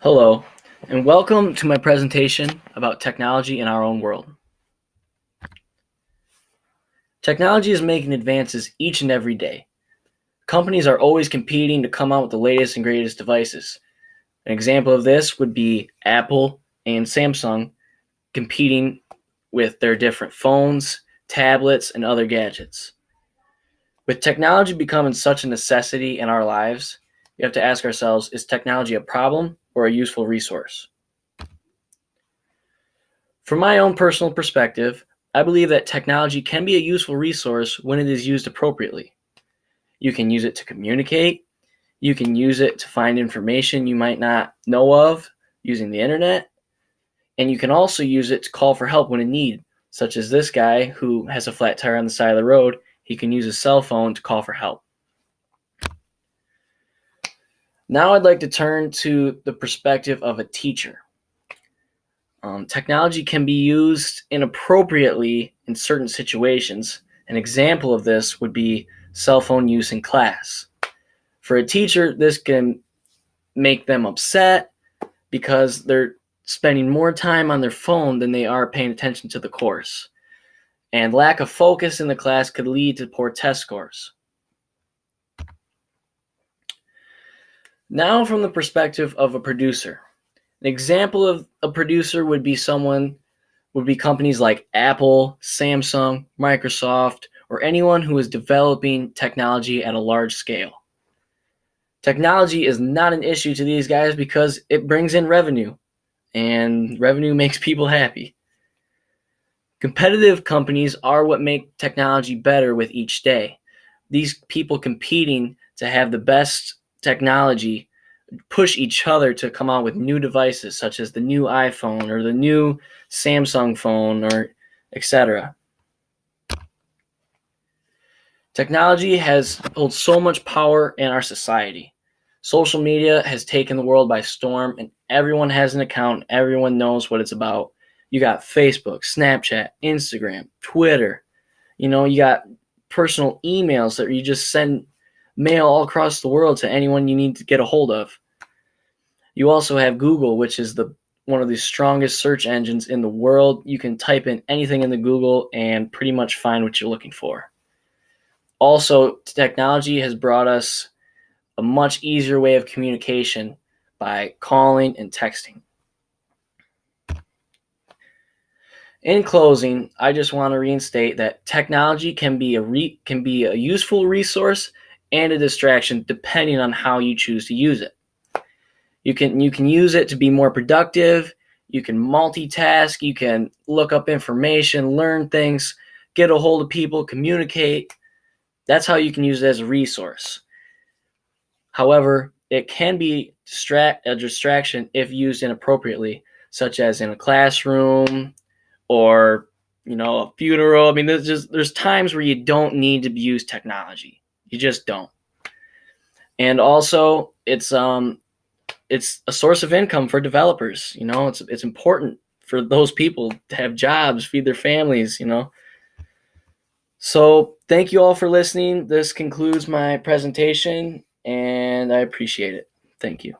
Hello, and welcome to my presentation about technology in our own world. Technology is making advances each and every day. Companies are always competing to come out with the latest and greatest devices. An example of this would be Apple and Samsung competing with their different phones, tablets, and other gadgets. With technology becoming such a necessity in our lives, we have to ask ourselves, is technology a problem or a useful resource? From my own personal perspective, I believe that technology can be a useful resource when it is used appropriately. You can use it to communicate. You can use it to find information you might not know of using the internet. And you can also use it to call for help when in need, such as this guy who has a flat tire on the side of the road. He can use his cell phone to call for help. Now I'd like to turn to the perspective of a teacher. Technology can be used inappropriately in certain situations. An example of this would be cell phone use in class. For a teacher, this can make them upset because they're spending more time on their phone than they are paying attention to the course. And lack of focus in the class could lead to poor test scores. Now, from the perspective of a producer. An example of a producer would be companies like Apple, Samsung, Microsoft, or anyone who is developing technology at a large scale. Technology is not an issue to these guys because it brings in revenue, and revenue makes people happy. Competitive companies are what make technology better with each day. These people competing to have the best technology push each other to come out with new devices such as the new iPhone or the new Samsung phone or etc. Technology holds so much power in our society. Social media has taken the world by storm, and everyone has an account. Everyone knows what it's about. You got Facebook, Snapchat, Instagram, Twitter. You got personal emails that you just send mail all across the world to anyone you need to get a hold of. You also have Google, which is one of the strongest search engines in the world. You can type in anything in the Google and pretty much find what you're looking for. Also, technology has brought us a much easier way of communication by calling and texting. In closing, I just want to reinstate that technology can be a useful resource and a distraction depending on how you choose to use it. You can use it to be more productive. You can multitask. You can look up information, learn things, get a hold of people, communicate. That's how you can use it as a resource. However, it can be a distraction if used inappropriately, such as in a classroom or a funeral. I mean, there's times where you don't need to use technology. You just don't. And also, it's a source of income for developers. It's important for those people to have jobs, feed their families. So thank you all for listening. This concludes my presentation, and I appreciate it. Thank you.